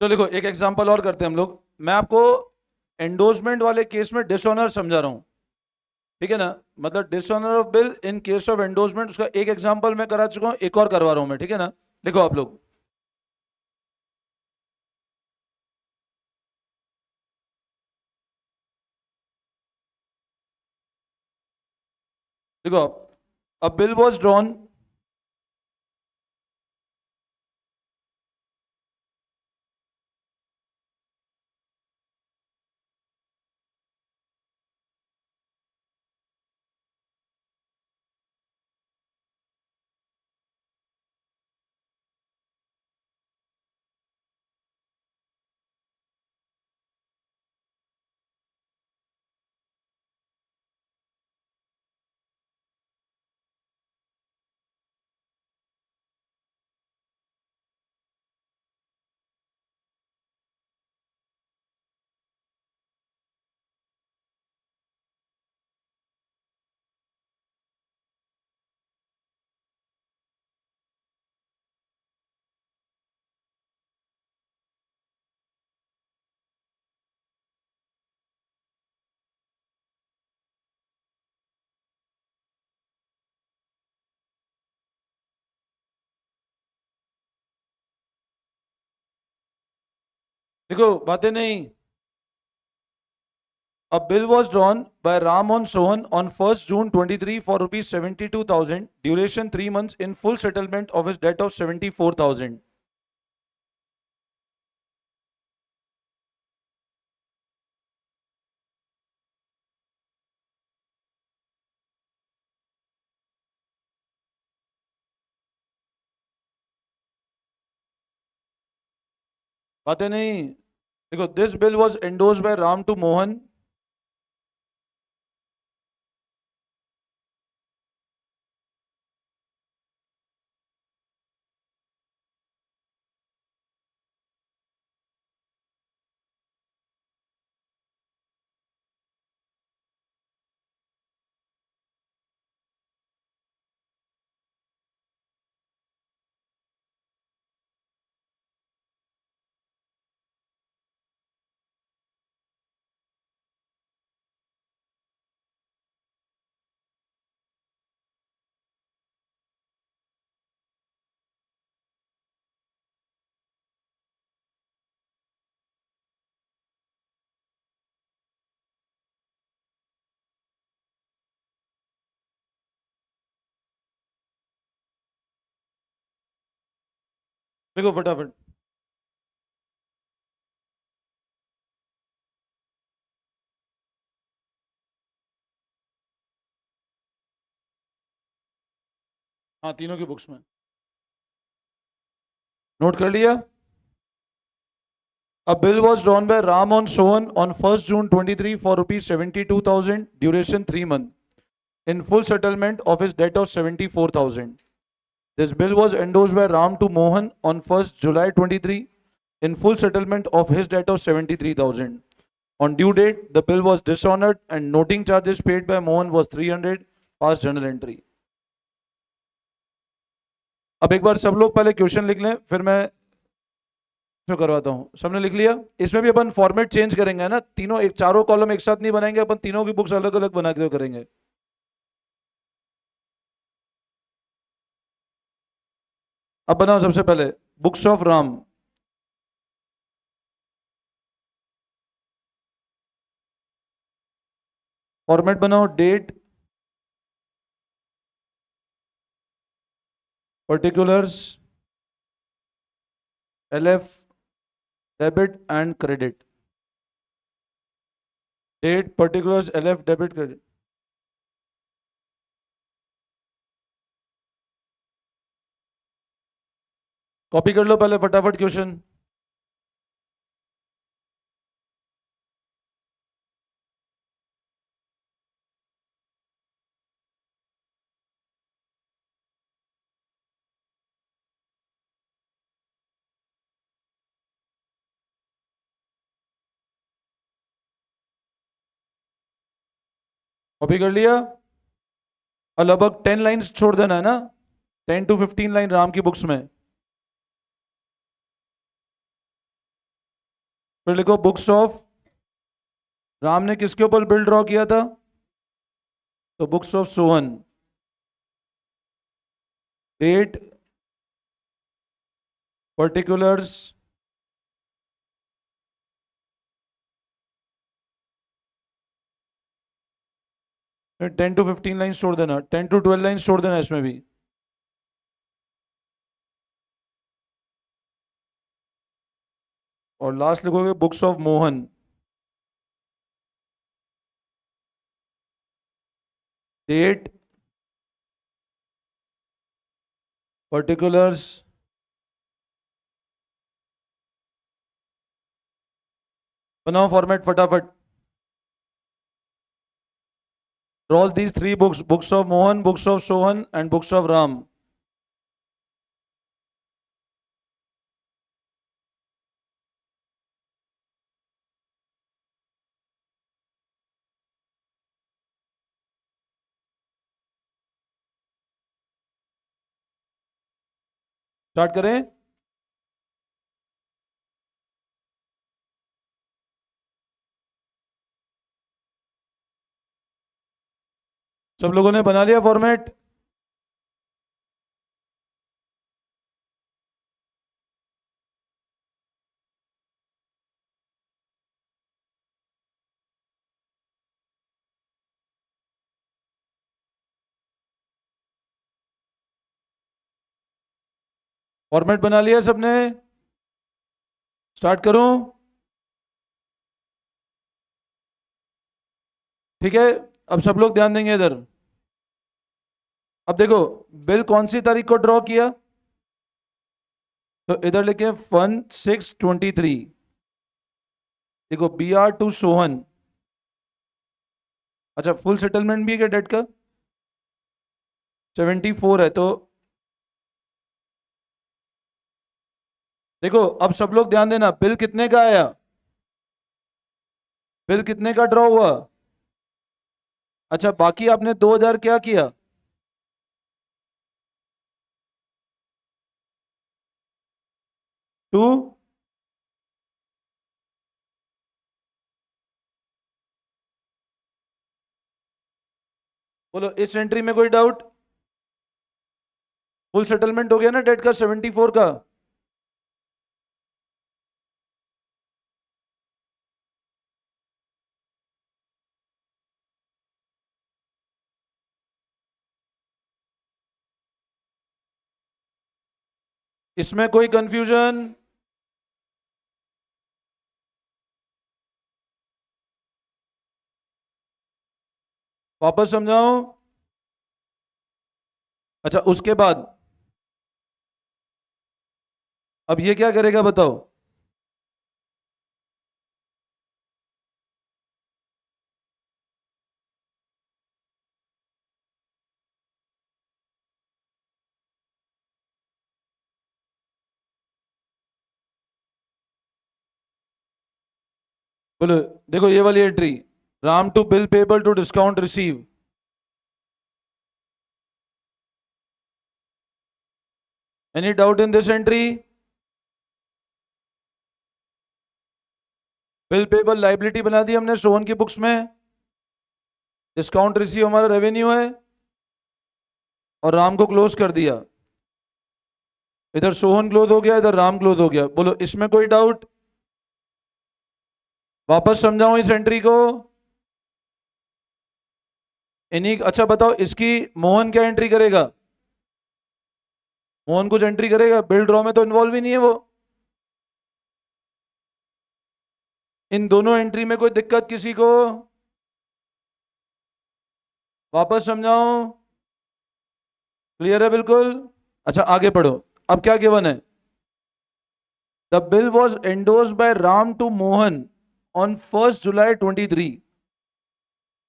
तो देखो एक एग्जांपल और करते हैं हम लोग। मैं आपको एंडोर्समेंट वाले केस में डिसऑनर समझा रहा हूँ, ठीक है ना। मतलब dishonour of bill in case of endorsement, उसका एक एग्जांपल मैं करा चुका हूँ, एक और करवा रहा हूँ मैं, ठीक है ना। देखो आप लोग, देखो आप, अ बिल वॉज ड्रॉन। देखो बातें नहीं। A bill was drawn by Ramon Sohan on 1st June 23 for rupees 72,000, duration 3 months, in full settlement of his debt of 74,000. बातें नहीं। देखो, this bill was endorsed by Ram to Mohan. देखो फटाफट। हाँ, तीनों की बुक्स में नोट कर लिया। A bill was drawn by Ram on Sohan on 1st June 23 for rupees 72,000, duration 3 months, in full settlement of his debt of 74,000. This bill was endorsed by Ram to Mohan on 1st July 23 in full settlement of his debt of 73,000. On due date, the bill was dishonored and noting charges paid by Mohan was 300, past journal entry. अब एक बार सब लोग पहले question लिख लें, फिर मैं जो करवाता हूँ। सबने लिख लिया? इसमें भी अपन फॉर्मेट चेंज करेंगे ना, तीनों एक चारों कॉलम एक साथ नहीं बनाएंगे अपन, तीनों की बुक्स अलग अलग बना के करेंगे। अब बनाओ सबसे पहले बुक्स ऑफ राम। फॉर्मेट बनाओ, date, particulars, LF, debit and credit. Date, particulars, LF, debit, credit. Copy कर लो पहले फटाफट क्वेश्चन। कॉपी कर लिया? और लगभग 10 लाइन्स छोड़ देना है ना, 10 to 15 लाइन राम की बुक्स में। फिर लिखो बुक्स ऑफ, राम ने किसके ऊपर बिल ड्रॉ किया था? तो books of Sohan. Date, particulars, फिर 10 to 15 लाइन छोड़ देना, 10 to 12 लाइन छोड़ देना इसमें भी। और लास्ट लिखोगे books of Mohan. Date, particulars, बनाओ फॉर्मेट फटाफट। Draw these three books, books of Mohan, books of Sohan and books of Ram. Start करें? सब लोगों ने बना लिया फॉर्मेट? फॉर्मेट बना लिया सबने? स्टार्ट करूं? ठीक है, अब सब लोग ध्यान देंगे इधर। अब देखो, बिल कौन सी तारीख को ड्रॉ किया? तो इधर लिखे 1/6/23। देखो BR टू सोहन। अच्छा, फुल सेटलमेंट भी है क्या डेट का? 74 है तो देखो, अब सब लोग ध्यान देना, बिल कितने का आया? बिल कितने का ड्रॉ हुआ? अच्छा, बाकी आपने 2000 क्या किया? टू, बोलो इस एंट्री में कोई डाउट? फुल सेटलमेंट हो गया ना डेट का 74 का? इसमें कोई कंफ्यूजन? वापस समझाओ? अच्छा, उसके बाद अब ये क्या करेगा बताओ? बोलो, देखो ये वाली entry, Ram to bill payable to discount receive. Any doubt in this entry? Bill payable liability बना दी हमने सोहन की बुक्स में, डिस्काउंट रिसीव हमारा रेवेन्यू है, और राम को क्लोज कर दिया। इधर सोहन क्लोज हो गया, इधर राम क्लोज हो गया। बोलो इसमें कोई डाउट? वापस समझाऊं इस एंट्री को? इन्हीं, अच्छा बताओ, इसकी मोहन क्या एंट्री करेगा? मोहन कुछ एंट्री करेगा? बिल ड्रॉ में तो इन्वॉल्व ही नहीं है वो। इन दोनों एंट्री में कोई दिक्कत किसी को? वापस समझाओ? क्लियर है बिल्कुल? अच्छा, आगे पढ़ो। अब क्या गिवन है? The bill was endorse by Ram to Mohan on 1 July 2023।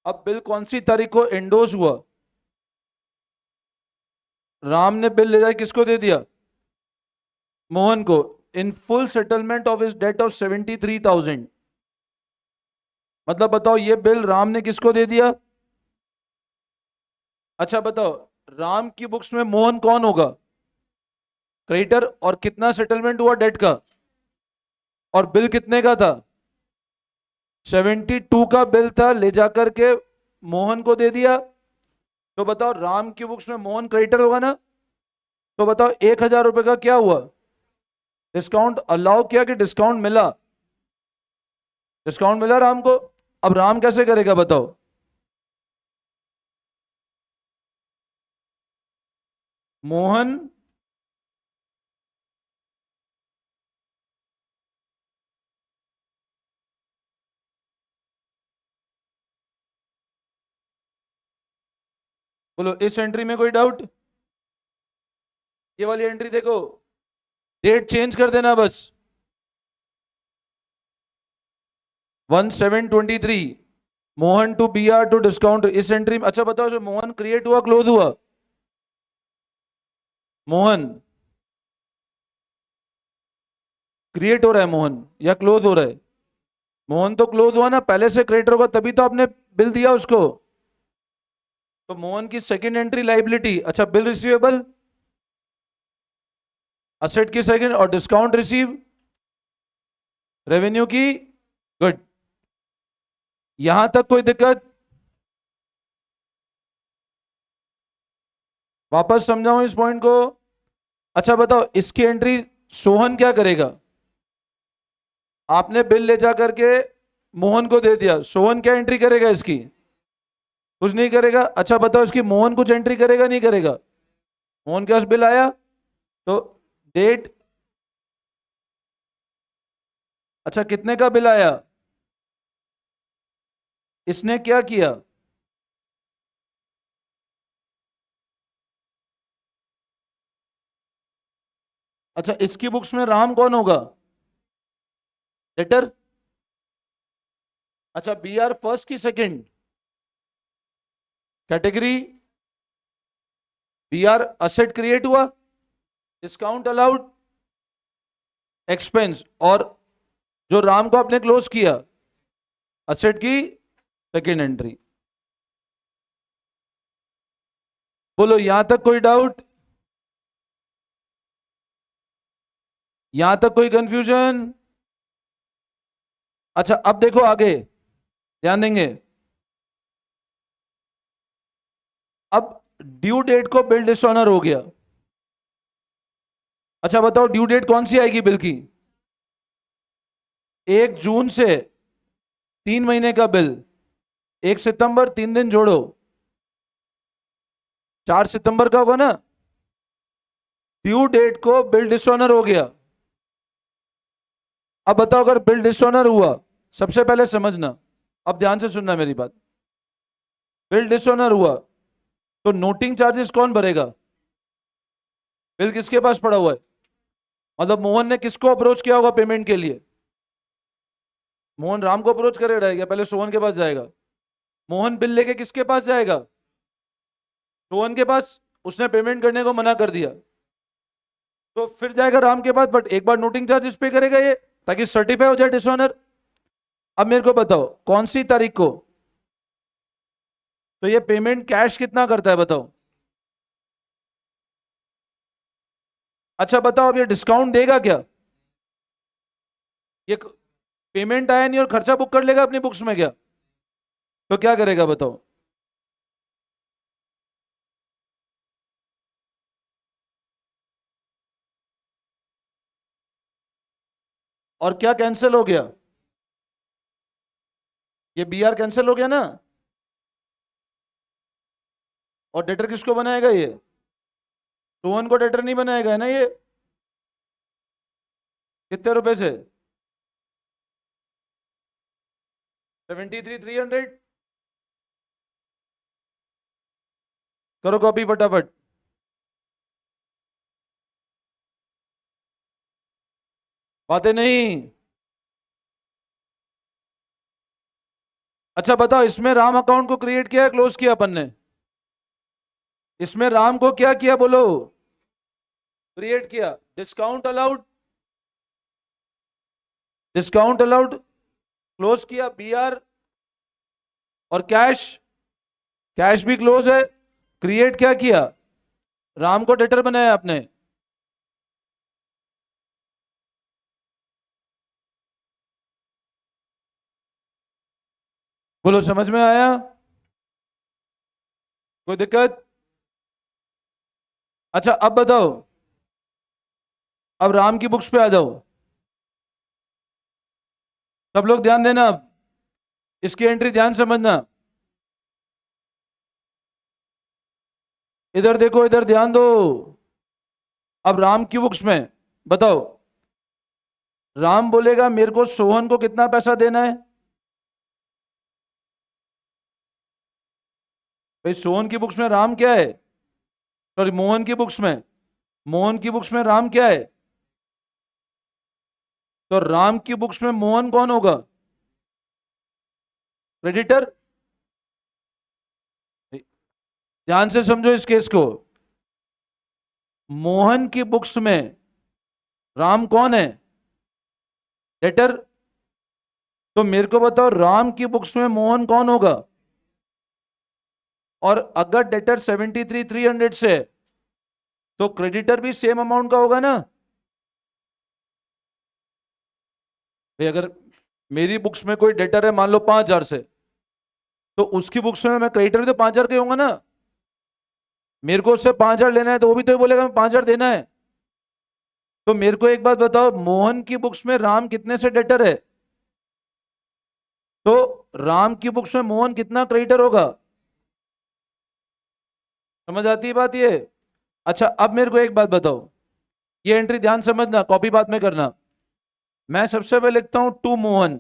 अब बिल कौन सी तारीख को एंडोर्स हुआ? राम ने बिल ले जाके किसको दे दिया? मोहन को, in full settlement of his debt of 73,000। मतलब बताओ, ये बिल राम ने किसको दे दिया? अच्छा बताओ, राम की बुक्स में मोहन कौन होगा? क्रेडिटर। और कितना सेटलमेंट हुआ डेट का? और बिल कितने का था? 72 का बिल था, ले जाकर के मोहन को दे दिया। तो बताओ राम की बुक्स में मोहन क्रेडिटर होगा ना। तो बताओ 1,000 रुपए का क्या हुआ, डिस्काउंट अलाउ किया कि डिस्काउंट मिला? डिस्काउंट मिला राम को। अब राम कैसे करेगा बताओ? मोहन बोलो, इस एंट्री में कोई डाउट? ये वाली एंट्री देखो, डेट चेंज कर देना बस। 1723 Mohan to B R to discount, इस एंट्री में। अच्छा बताओ, जो मोहन क्रिएट हुआ क्लोज हुआ? मोहन क्रिएट हो रहा है मोहन, या क्लोज हो रहा है? मोहन तो क्लोज हुआ ना, पहले से क्रिएटर होगा तभी तो आपने बिल दिया उसको। तो मोहन की सेकंड एंट्री लाइबिलिटी। अच्छा, बिल रिसीवेबल, असेट की सेकंड, और डिस्काउंट रिसीव रेवेन्यू की। गुड, यहां तक कोई दिक्कत? वापस समझाऊं इस पॉइंट को? अच्छा बताओ, इसकी एंट्री सोहन क्या करेगा? आपने बिल ले जा करके मोहन को दे दिया, सोहन क्या एंट्री करेगा इसकी? कुछ नहीं करेगा। अच्छा बताओ, इसकी मोहन कुछ एंट्री करेगा नहीं करेगा? मोहन के पास बिल आया तो डेट। अच्छा, कितने का बिल आया? इसने क्या किया? अच्छा, इसकी बुक्स में राम कौन होगा? डेटर। अच्छा, बी आर फर्स्ट की second category, B R asset create हुआ, डिस्काउंट अलाउड, एक्सपेंस, और जो राम को आपने क्लोज किया, असेट की सेकंड एंट्री। बोलो, यहां तक कोई डाउट? यहां तक कोई कंफ्यूजन? अच्छा, अब देखो आगे, ध्यान देंगे। अब ड्यू डेट को बिल डिसऑनर हो गया। अच्छा बताओ, ड्यू डेट कौन सी आएगी बिल की? 1 जून से 3 महीने का बिल, 1 सितंबर 3 दिन जोड़ो, 4 सितंबर का होगा ना। ड्यू डेट को बिल डिसऑनर हो गया। अब बताओ, अगर बिल डिसऑनर हुआ, सबसे पहले समझना, अब ध्यान से सुनना मेरी बात। बिल डिसऑनर हुआ तो नोटिंग चार्जेस कौन भरेगा? बिल किसके पास पड़ा हुआ है? मतलब मोहन ने किसको अप्रोच किया होगा पेमेंट के लिए? मोहन राम को अप्रोच करेगा या पहले सोहन के पास जाएगा? मोहन बिल लेके किसके पास जाएगा? सोहन के पास। उसने पेमेंट करने को मना कर दिया, तो फिर जाएगा राम के पास, बट एक बार नोटिंग चार्जेस पे करेगा ये, ताकि सर्टिफाई हो जाए डिसऑनर। अब मेरे को बताओ कौन सी तारीख को? तो ये पेमेंट कैश कितना करता है बताओ? अच्छा बताओ, अब ये डिस्काउंट देगा क्या? ये पेमेंट आया नहीं और खर्चा बुक कर लेगा अपनी बुक्स में क्या? तो क्या करेगा बताओ? और क्या कैंसिल हो गया? ये बी आर कैंसिल हो गया ना। और डेटर किसको बनाएगा ये? सोहन को डेटर नहीं बनाएगा है ना ये। कितने रुपए से? 73,300। करो कॉपी फटाफट। बातें नहीं। अच्छा बताओ, इसमें राम अकाउंट को क्रिएट किया, क्लोज किया अपन ने? इसमें राम को क्या किया बोलो? क्रिएट किया। Discount allowed, discount allowed close किया, बी आर। और कैश, कैश भी क्लोज है। क्रिएट क्या किया? राम को डेटर बनाया आपने। बोलो, समझ में आया? कोई दिक्कत? अच्छा अब बताओ, अब राम की बुक्स पे आ जाओ। सब लोग ध्यान देना, अब इसकी एंट्री ध्यान समझना। इधर देखो, इधर ध्यान दो। अब राम की बुक्स में बताओ, राम बोलेगा मेरे को सोहन को कितना पैसा देना है। भाई सोहन की बुक्स में राम क्या है? सॉरी, मोहन की बुक्स में, मोहन की बुक्स में राम क्या है? तो राम की बुक्स में मोहन कौन होगा? क्रेडिटर। ध्यान से समझो इस केस को। मोहन की बुक्स में राम कौन है? डेटर। तो मेरे को बताओ, राम की बुक्स में मोहन कौन होगा? और अगर डेटर 73,300 से है, तो क्रेडिटर भी सेम अमाउंट का होगा ना। भाई अगर मेरी बुक्स में कोई डेटर है मान लो 5,000 से, तो उसकी बुक्स में मैं क्रेडिटर भी तो 5,000 के होगा ना। मेरे को उससे 5,000 लेना है तो वो भी तो बोलेगा मैं 5,000 देना है। तो मेरे को एक बात बताओ, मोहन की बुक्स में राम कितने से डेटर है? तो राम की बुक्स में मोहन कितना क्रेडिटर होगा? समझ आती है बात ये? अच्छा अब मेरे को एक बात बताओ, ये एंट्री ध्यान समझना, कॉपी बात में करना। मैं सबसे पहले लिखता हूं टू मोहन।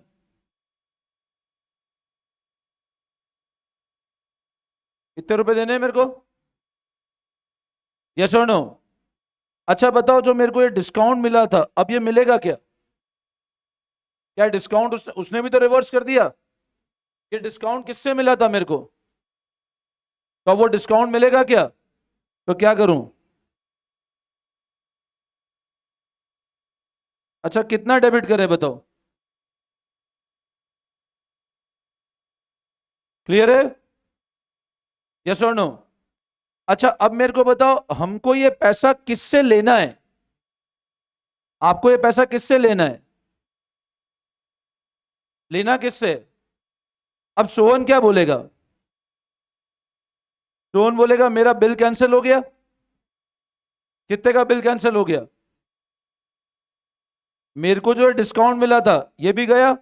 कितने रुपए देने हैं मेरे को? यस और नो? अच्छा बताओ, जो मेरे को ये डिस्काउंट मिला था अब ये मिलेगा क्या? क्या डिस्काउंट उसने भी तो रिवर्स कर दिया। ये डिस्काउंट किससे मिला था मेरे को? तो अब वो डिस्काउंट मिलेगा क्या? तो क्या करूं? अच्छा कितना डेबिट करे बताओ। क्लियर है? यस और नो? अच्छा अब मेरे को बताओ, हमको ये पैसा किससे लेना है? आपको ये पैसा किससे लेना है? लेना किससे? अब सोहन क्या बोलेगा? सोहन बोलेगा मेरा बिल कैंसिल हो गया। कितने का बिल कैंसिल हो गया? मेरे को जो डिस्काउंट मिला था ये भी गया।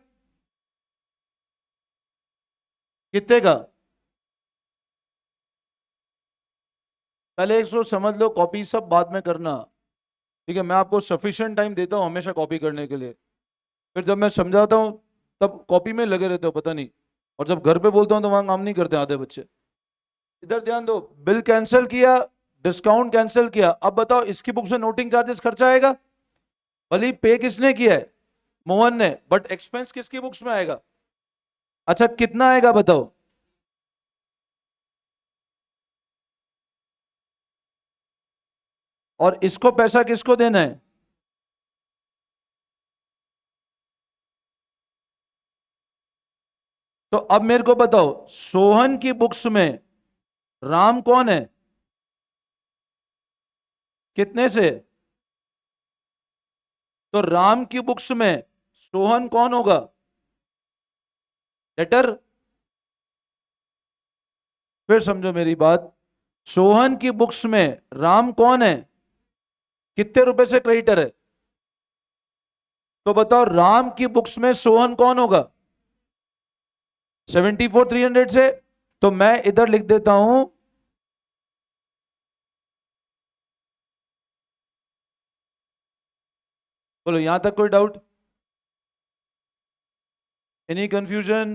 कितने का? पहले एक सो समझ लो, कॉपी सब बाद में करना। ठीक है, मैं आपको सफिशिएंट टाइम देता हूं हमेशा कॉपी करने के लिए। फिर जब मैं समझाता हूं तब कॉपी में लगे रहते हो पता नहीं। और जब घर पे बोलता हूं तो वहां काम नहीं करते आधे बच्चे। इधर ध्यान दो, बिल कैंसिल किया, डिस्काउंट कैंसिल किया। अब बताओ इसकी बुक से नोटिंग चार्जेस खर्चा आएगा। भले पे किसने किया है? मोहन ने, बट एक्सपेंस किसकी बुक्स में आएगा? अच्छा कितना आएगा बताओ। और इसको पैसा किसको देना है? तो अब मेरे को बताओ, सोहन की बुक्स में राम कौन है? कितने से? तो राम की बुक्स में सोहन कौन होगा? डेटर। फिर समझो मेरी बात, सोहन की बुक्स में राम कौन है? कितने रुपए से क्रेडिटर है? तो बताओ राम की बुक्स में सोहन कौन होगा? 74,300 से। तो मैं इधर लिख देता हूं, बोलो यहां तक कोई डाउट? Any confusion?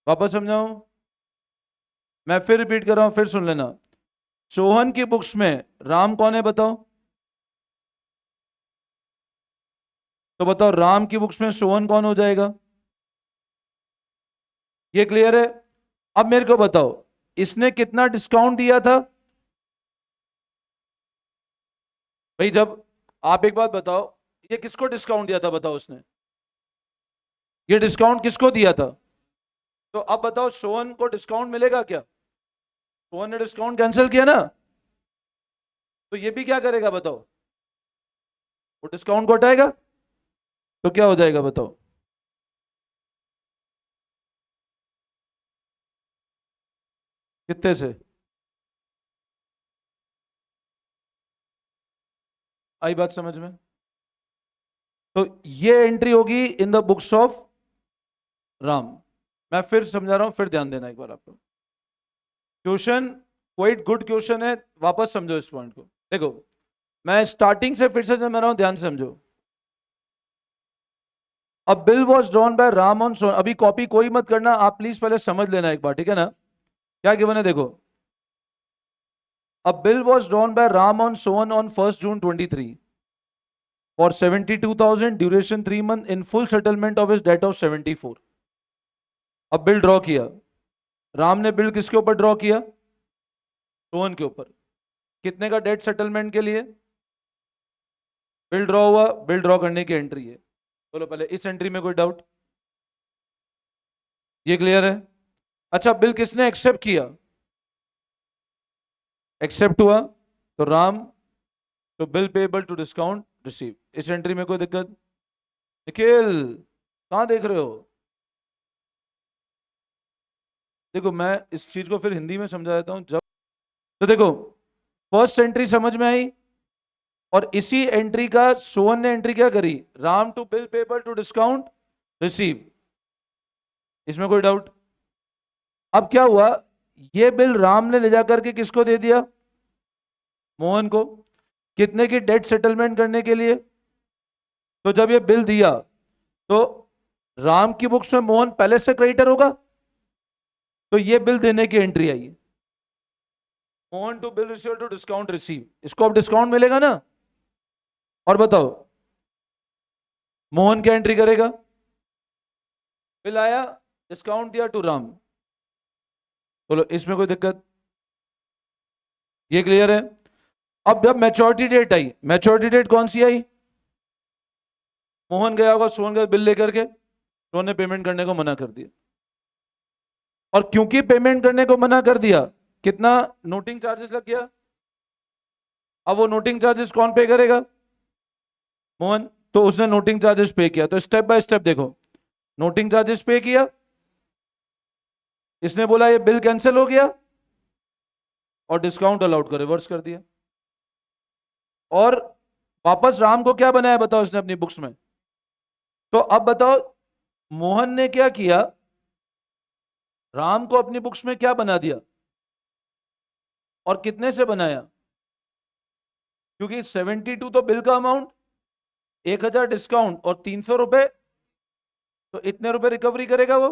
वापस समझाऊं? मैं फिर रिपीट कर रहा हूं, फिर सुन लेना। सोहन की बुक्स में राम कौन है बताओ। तो बताओ राम की बुक्स में सोहन कौन हो जाएगा? ये क्लियर है? अब मेरे को बताओ, इसने कितना डिस्काउंट दिया था? भाई जब, आप एक बात बताओ, ये किसको डिस्काउंट दिया था बताओ उसने? ये डिस्काउंट किसको दिया था? तो अब बताओ सोहन को डिस्काउंट मिलेगा क्या? सोहन ने डिस्काउंट कैंसिल किया ना। तो ये भी क्या करेगा बताओ? वो डिस्काउंट को हटाएगा। तो क्या हो जाएगा बताओ? कितने से? आई बात समझ में? तो ये एंट्री होगी in the books of Ram. मैं फिर समझा रहा हूं, फिर ध्यान देना एक बार आप लोग। क्वेश्चन क्वाइट गुड क्वेश्चन है, वापस समझो इस पॉइंट को। देखो, मैं स्टार्टिंग से फिर से समझा रहा हूं, ध्यान से समझो। अब bill was drawn by Ram on सोन, अभी कॉपी कोई मत करना, आप प्लीज पहले समझ लेना एक बार, ठीक है ना? क्या गिवन है देखो। अब bill was drawn by Ram on Sohan on 1st June 23 for 72,000 duration 3 month in full settlement of his debt of 74। अब बिल ड्रॉ किया, राम ने बिल किसके ऊपर ड्रॉ किया? सोहन के ऊपर। कितने का डेट सेटलमेंट के लिए? बिल ड्रॉ हुआ, बिल ड्रॉ करने की एंट्री है। बोलो पहले इस एंट्री में कोई डाउट? ये क्लियर है? अच्छा, बिल किसने एक्सेप्ट किया? एक्सेप्ट हुआ तो राम, तो bill payable to discount receive, इस एंट्री में कोई दिक्कत? निखिल, कहां देख रहे हो? देखो, मैं इस चीज को फिर हिंदी में समझा देता हूं। जब तो देखो, फर्स्ट एंट्री समझ में आई, और इसी एंट्री का सोहन ने एंट्री क्या करी? Ram to bill payable to discount receive, इसमें कोई डाउट? अब क्या हुआ, ये बिल राम ने ले जाकर के किसको दे दिया? मोहन को। कितने की डेट सेटलमेंट करने के लिए? तो जब ये बिल दिया तो राम की बुक्स में मोहन पहले से क्रेडिटर होगा, तो ये बिल देने की एंट्री आई, Mohan to bill receive to discount receive, इसको अब डिस्काउंट मिलेगा ना? और बताओ, मोहन क्या एंट्री करेगा? बिल आया, डिस्काउंट दिया टू राम। बोलो इसमें कोई दिक्कत? ये क्लियर है? अब जब मैच्योरिटी डेट आई, मैच्योरिटी डेट कौन सी आई? मोहन गया होगा सोहन का बिल लेकर के, सोहन ने पेमेंट करने को मना कर दिया, और क्योंकि पेमेंट करने को मना कर दिया, कितना नोटिंग चार्जेस लग गया? अब वो नोटिंग चार्जेस कौन पे करेगा? मोहन। तो उसने नोटिंग चार्जेस पे किया, तो स्टेप बाय स्टेप देखो, नोटिंग चार्जेस पे किया, इसने बोला ये बिल कैंसिल हो गया, और डिस्काउंट अलाउड कर रिवर्स कर दिया, और वापस राम को क्या बनाया बताओ इसने अपनी बुक्स में? तो अब बताओ, मोहन ने क्या किया? राम को अपनी बुक्स में क्या बना दिया, और कितने से बनाया? क्योंकि 72 तो बिल का अमाउंट, 1,000 डिस्काउंट और 300 रुपए, तो इतने रुपए रिकवरी करेगा वो।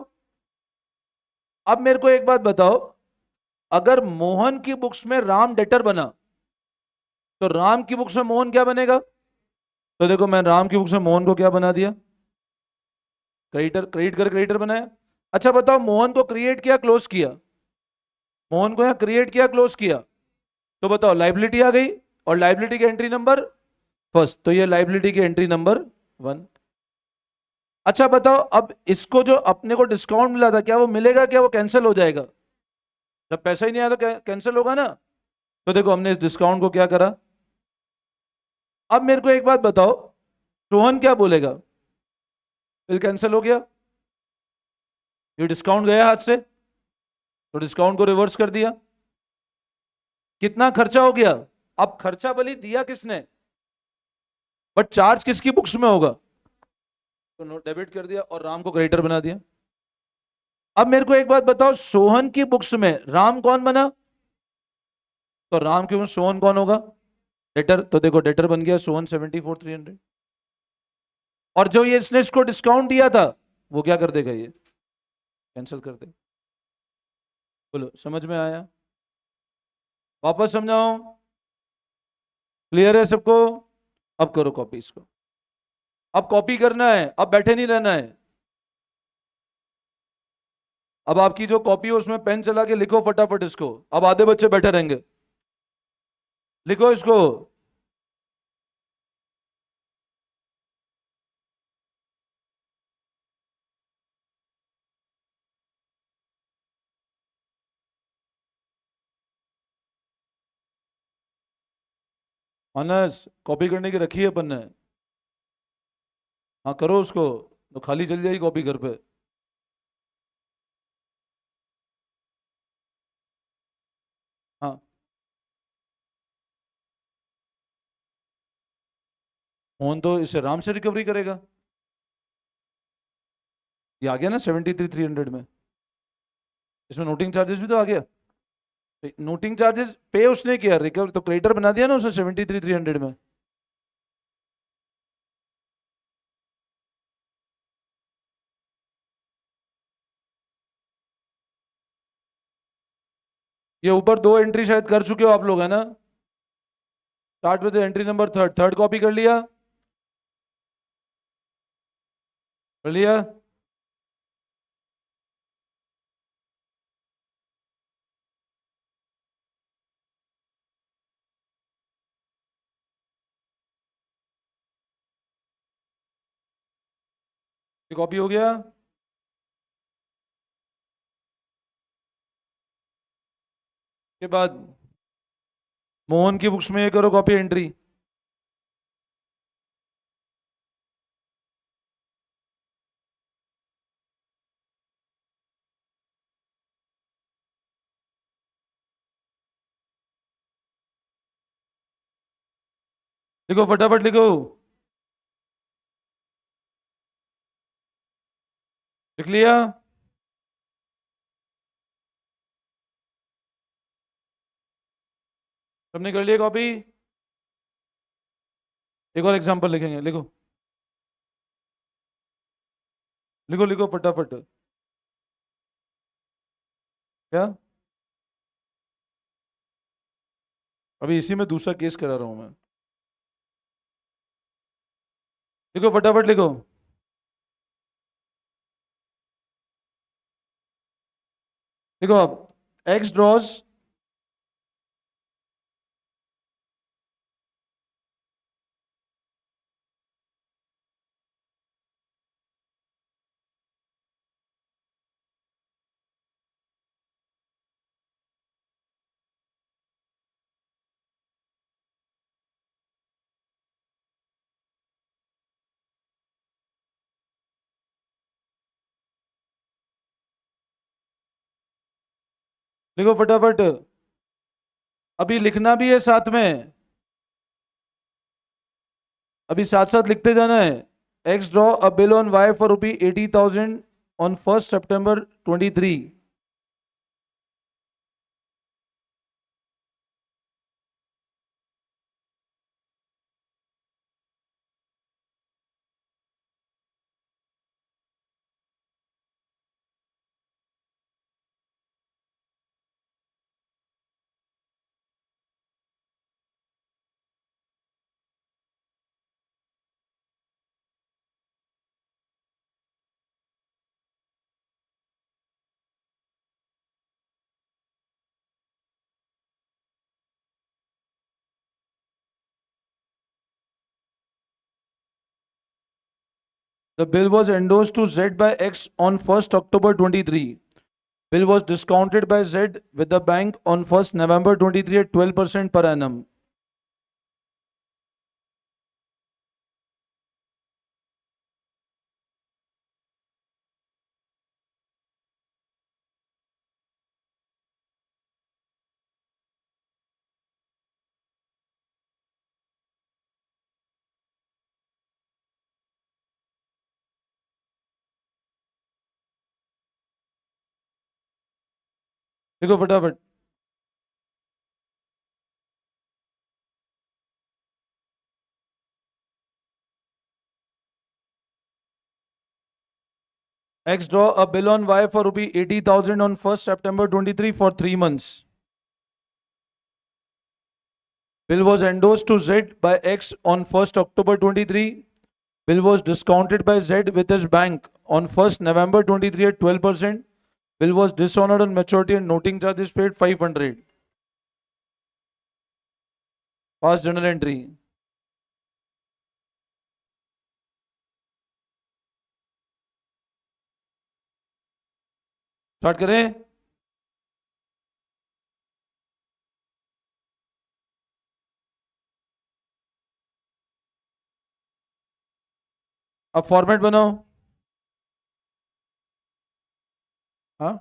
अब मेरे को एक बात बताओ, अगर मोहन की बुक्स में राम डेटर बना, तो राम की बुक्स में मोहन क्या बनेगा? तो देखो, मैं राम की बुक्स में मोहन को क्या बना दिया? क्रेडिटर, क्रेडिट कर क्रेडिटर बनाया। अच्छा बताओ, मोहन को क्रिएट किया क्लोज किया? मोहन को यहां क्रिएट किया क्लोज किया, तो बताओ लाइबिलिटी आ गई, और लाइबिलिटी की एंट्री नंबर फर्स्ट, तो ये लाइबिलिटी की एंट्री नंबर 1। अच्छा बताओ, अब इसको जो अपने को डिस्काउंट मिला था, क्या वो मिलेगा? क्या वो कैंसिल हो जाएगा? जब पैसा ही नहीं आया तो कैंसिल होगा ना? तो देखो, हमने इस डिस्काउंट को क्या करा। अब मेरे को एक बात बताओ, रोहन क्या बोलेगा? बिल कैंसिल हो गया, ये डिस्काउंट गया हाथ से, तो डिस्काउंट को रिवर्स कर दिया। कितना खर्चा हो गया? अब खर्चा भले दिया किसने, बट चार्ज किसकी बुक्स में होगा? तो नोट डेबिट कर दिया, और राम को क्रेडिटर बना दिया। अब मेरे को एक बात बताओ, सोहन की बुक्स में राम कौन बना? तो राम के सोहन कौन होगा? डेटर। तो देखो, डेटर बन गया सोहन 74,300, और जो ये इसने इसको डिस्काउंट दिया था, वो क्या कर देगा? ये कैंसिल कर दे। बोलो समझ में आया? वापस समझाओ? क्लियर है सबको? अब करो कॉपी इसको, अब कॉपी करना है, अब बैठे नहीं रहना है। अब आपकी जो कॉपी है उसमें पेन चला के लिखो फटाफट इसको, अब आधे बच्चे बैठे रहेंगे, लिखो इसको। मानस, कॉपी करने की रखी है अपन ने? हाँ करो उसको, तो खाली चल जाएगी कॉपी घर पे। मोहन तो इससे आराम से रिकवरी करेगा। ये आ गया ना 73,300 में। इसमें नोटिंग चार्जेस भी तो आ गया। नोटिंग चार्जेस पे उसने किया, रिकवर तो क्रेडिटर बना दिया ना उसने 73,300 में। ये ऊपर दो एंट्री शायद कर चुके हो आप लोग, है ना? Start with entry number third, third copy कर लिया? कर लिया? ये कॉपी हो गया? के बाद मोहन की बुक्स में ये करो कॉपी एंट्री। लिखो फटाफट लिखो। लिख लिया? सबने कर लिया कॉपी? एक और एग्जांपल लिखेंगे, लिखो। लिखो लिखो फटाफट। क्या? अभी इसी में दूसरा केस करा रहा हूं मैं। लिखो फटाफट लिखो। देखो अब एक्स ड्रॉज, लिखो फटाफट। अभी लिखना भी है साथ में, अभी साथ साथ लिखते जाना है। X draw a bill on Y for ₹80,000 on 1 September 2023। The bill was endorsed to Z by X on 1 October 2023. Bill was discounted by Z with the bank on 1 November 2023 at 12% per annum. देखो फटाफट। X draw a bill on Y for ₹80,000 on 1 September 2023 for 3 months. Bill was endorsed to Z by X on 1 October 2023. Bill was discounted by Z with his bank on 1 November 2023 at 12%. Bill was dishonored on maturity and noting charges paid 500. Past journal entry. Start करें? अब format बनाओ। हाँ,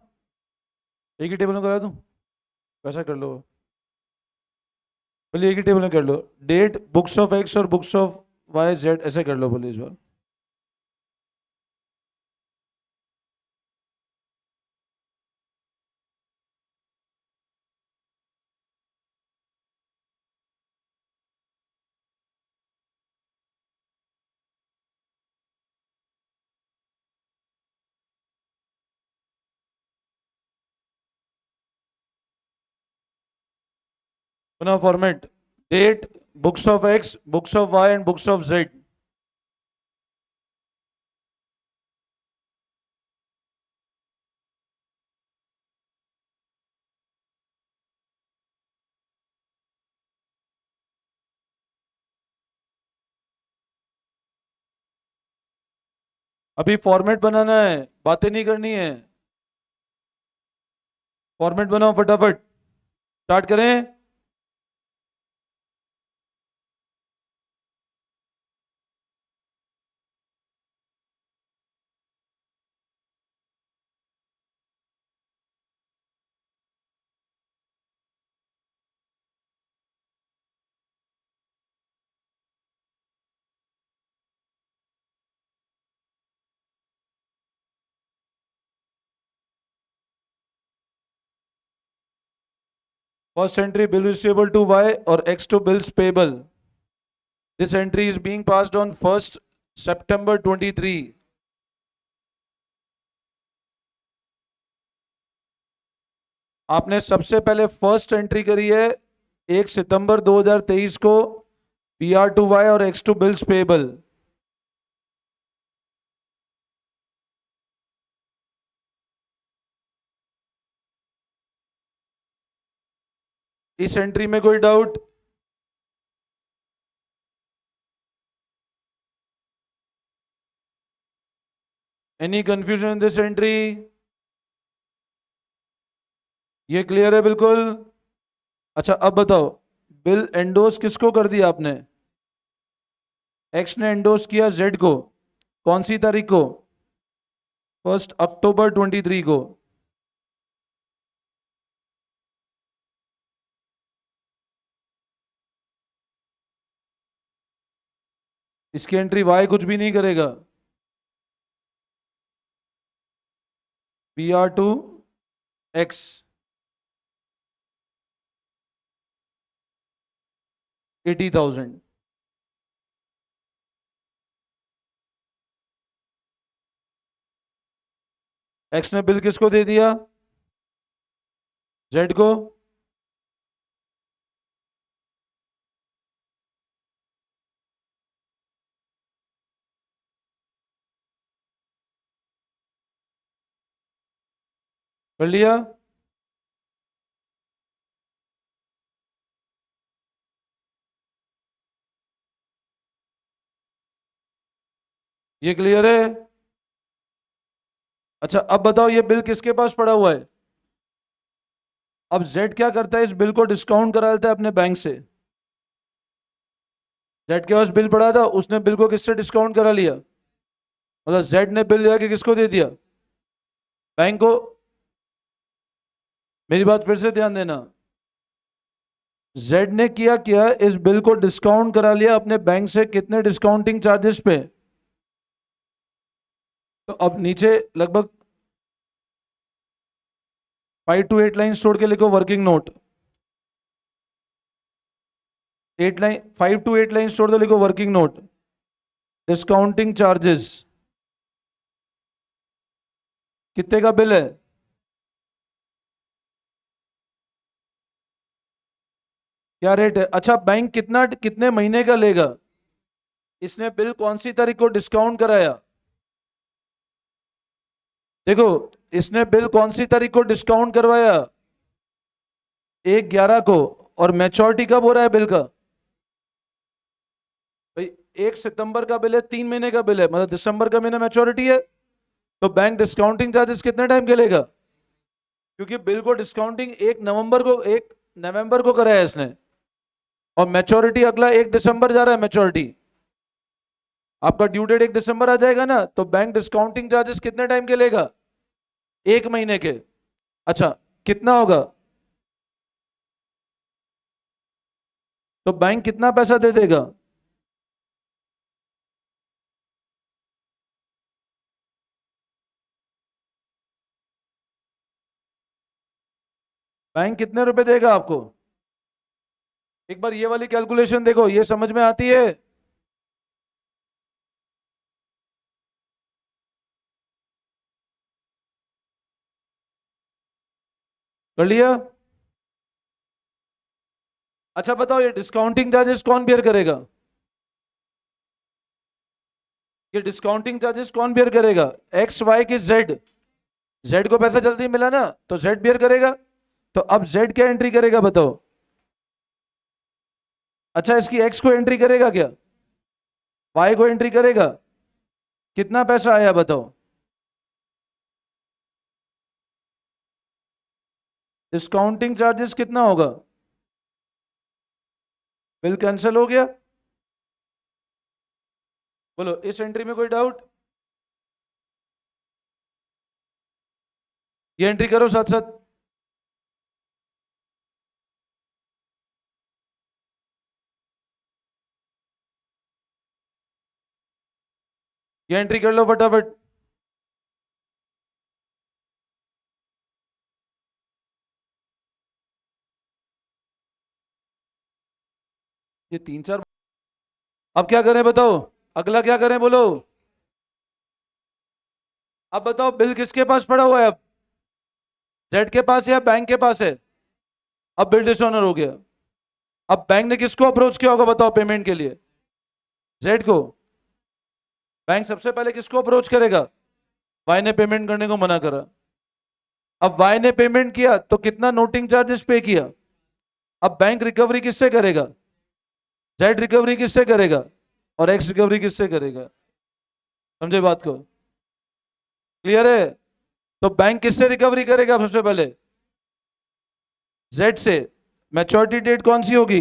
एक ही table में करा दूं? वैसा कर लो, पहले एक ही टेबल में कर लो। डेट बुक्स ऑफ एक्स और बुक्स ऑफ वाई जेड, ऐसे कर लो बोले इस बार। पुनः format, date, books of X, books of Y and books of Z. अभी फॉर्मेट बनाना है, बातें नहीं करनी है। फॉर्मेट बनाओ फटाफट, स्टार्ट करें। First entry, bill receivable to Y और X to bills payable. This entry is being passed on 1st September 23। आपने सबसे पहले फर्स्ट एंट्री करी है 1 सितंबर 2023 को, पी आर टू वाई और एक्स टू बिल्स पेबल। इस एंट्री में कोई doubt? Any confusion in this entry? ये क्लियर है बिल्कुल? अच्छा अब बताओ, बिल एंडोस किसको कर दिया आपने? एक्स ने एंडोस किया जेड को, कौन सी तारीख को? 1 अक्टूबर 23 को। इसकी एंट्री वाई कुछ भी नहीं करेगा। P R to X, $80,000। X ने बिल किसको दे दिया? जेड को। कर लिया? ये क्लियर है? अच्छा अब बताओ, ये बिल किसके पास पड़ा हुआ है? अब जेड क्या करता है, इस बिल को डिस्काउंट करा लेता है अपने बैंक से। जेड के पास बिल पड़ा था, उसने बिल को किससे डिस्काउंट करा लिया? मतलब जेड ने बिल जाके किसको दे दिया? बैंक को। मेरी बात फिर से ध्यान देना, जेड ने किया क्या, इस बिल को डिस्काउंट करा लिया अपने बैंक से। कितने डिस्काउंटिंग चार्जेस पे? तो अब नीचे लगभग 5 to 8 लाइन छोड़ के लिखो वर्किंग नोट। 5 to 8 लाइन छोड़ दो, लिखो वर्किंग नोट, डिस्काउंटिंग चार्जेस। कितने का बिल है? क्या रेट है? अच्छा बैंक कितना, कितने महीने का लेगा? इसने बिल कौन सी तारीख को डिस्काउंट कराया? देखो, इसने बिल कौन सी तारीख को डिस्काउंट करवाया? 1/11 को। और मैच्योरिटी कब हो रहा है बिल का? भाई 1 सितंबर का बिल है, 3 महीने का बिल है, मतलब दिसंबर का महीना मैच्योरिटी है। तो बैंक डिस्काउंटिंग चार्जेस कितने टाइम के लेगा? क्योंकि बिल को डिस्काउंटिंग 1 नवंबर को कराया है इसने, और मैच्योरिटी अगला 1 दिसंबर जा रहा है मैच्योरिटी। आपका ड्यू डेट 1 दिसंबर आ जाएगा ना, तो बैंक डिस्काउंटिंग चार्जेस कितने टाइम के लेगा? 1 महीने के। अच्छा, कितना होगा? तो बैंक कितना पैसा दे देगा? बैंक कितने रुपए देगा आपको? एक बार ये वाली कैलकुलेशन देखो, ये समझ में आती है? कर लिया? अच्छा बताओ, ये डिस्काउंटिंग चार्जेस कौन बेयर करेगा? ये डिस्काउंटिंग चार्जेस कौन बेयर करेगा? एक्स वाई की जेड। जेड को पैसा जल्दी मिला ना, तो जेड बेयर करेगा। तो अब जेड क्या एंट्री करेगा बताओ? अच्छा, इसकी एक्स को एंट्री करेगा क्या? वाई को एंट्री करेगा? कितना पैसा आया बताओ? डिस्काउंटिंग चार्जेस कितना होगा? बिल कैंसिल हो गया। बोलो, इस एंट्री में कोई डाउट? ये एंट्री करो साथ साथ। ये एंट्री कर लो फटाफट। ये तीन चार। अब क्या करें बताओ? अगला क्या करें बोलो? अब बताओ, बिल किसके पास पड़ा हुआ है अब? जेड के पास है या बैंक के पास है? अब बिल डिसऑनर हो गया। अब बैंक ने किसको अप्रोच किया होगा बताओ पेमेंट के लिए? जेड को। बैंक सबसे पहले किसको अप्रोच करेगा? वाई ने पेमेंट करने को मना करा। अब वाई ने पेमेंट किया तो कितना नोटिंग चार्जेस पे किया? अब बैंक रिकवरी किससे करेगा? जेड रिकवरी किससे करेगा? और एक्स रिकवरी किससे करेगा? समझे बात को? क्लियर है? तो बैंक किससे रिकवरी करेगा सबसे पहले? जेड से। मैच्योरिटी डेट कौन सी होगी?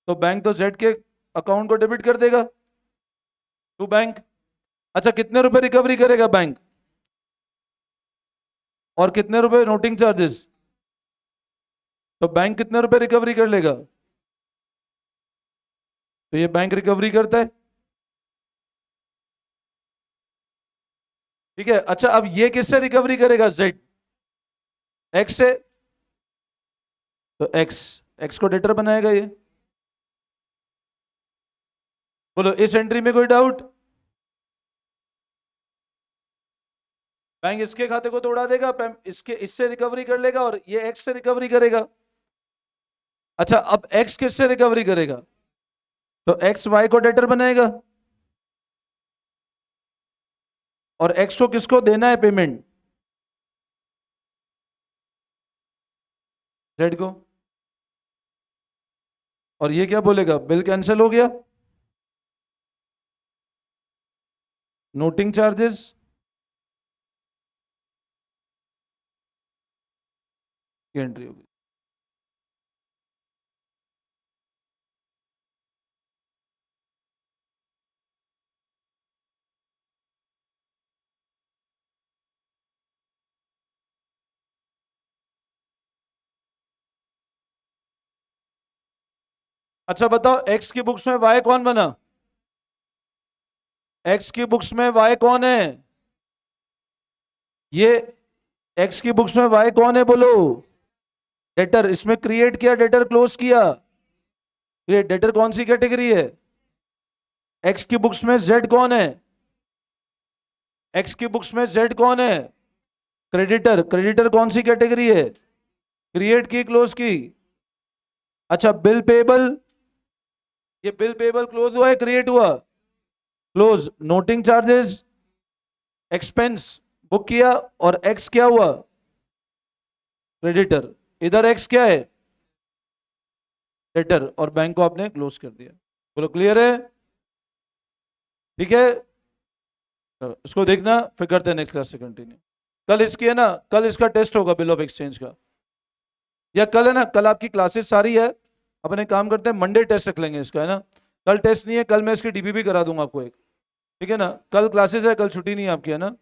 तो बैंक तो जेड के अकाउंट को डेबिट कर देगा टू बैंक। अच्छा, कितने रुपए रिकवरी करेगा बैंक? और कितने रुपए नोटिंग चार्जेस? तो बैंक कितने रुपए रिकवरी कर लेगा? तो ये बैंक रिकवरी करता है। ठीक है। अच्छा, अब ये किससे रिकवरी करेगा? जेड। एक्स से। तो एक्स एक्स को डेटर बनाएगा ये। बोलो, इस एंट्री में कोई डाउट? बैंक इसके खाते को तोड़ा देगा, इसके इससे रिकवरी कर लेगा, और ये एक्स से रिकवरी करेगा। अच्छा, अब एक्स किससे रिकवरी करेगा? तो एक्स वाई को डेटर बनाएगा। और एक्स को किसको देना है पेमेंट? जेड को। और ये क्या बोलेगा? बिल कैंसिल हो गया। Noting charges. की एंट्री होगी। अच्छा बताओ, एक्स की बुक्स में वाई कौन बना? एक्स की बुक्स में वाई कौन है? ये एक्स की बुक्स में वाई कौन है बोलो? डेटर। इसमें क्रिएट किया, डेटर क्लोज किया। ये डेटर कौन सी कैटेगरी है? एक्स की बुक्स में जेड कौन है? एक्स की बुक्स में जेड कौन है? क्रेडिटर। क्रेडिटर कौन सी कैटेगरी है? क्रिएट की, क्लोज की। अच्छा, बिल पेबल। ये बिल पेबल क्लोज हुआ है, क्रिएट हुआ? Close. Noting charges, expense book किया, और एक्स क्या हुआ? क्रेडिटर। इधर एक्स क्या है? डेटर। और बैंक को आपने क्लोज कर दिया। बोलो, क्लियर है? ठीक है। चलो, इसको देखना, फिर करते हैं नेक्स्ट क्लास से कंटिन्यू। कल इसकी है ना, कल इसका टेस्ट होगा बिल ऑफ एक्सचेंज का। या कल है ना, कल आपकी क्लासेस सारी है। अपने काम करते हैं, मंडे टेस्ट रख लेंगे इसका, है ना? कल टेस्ट नहीं है, कल मैं इसकी डीपीपी करा दूंगा आपको एक। ठीक है ना? कल क्लासेस है, कल छुट्टी नहीं है आपकी, है ना?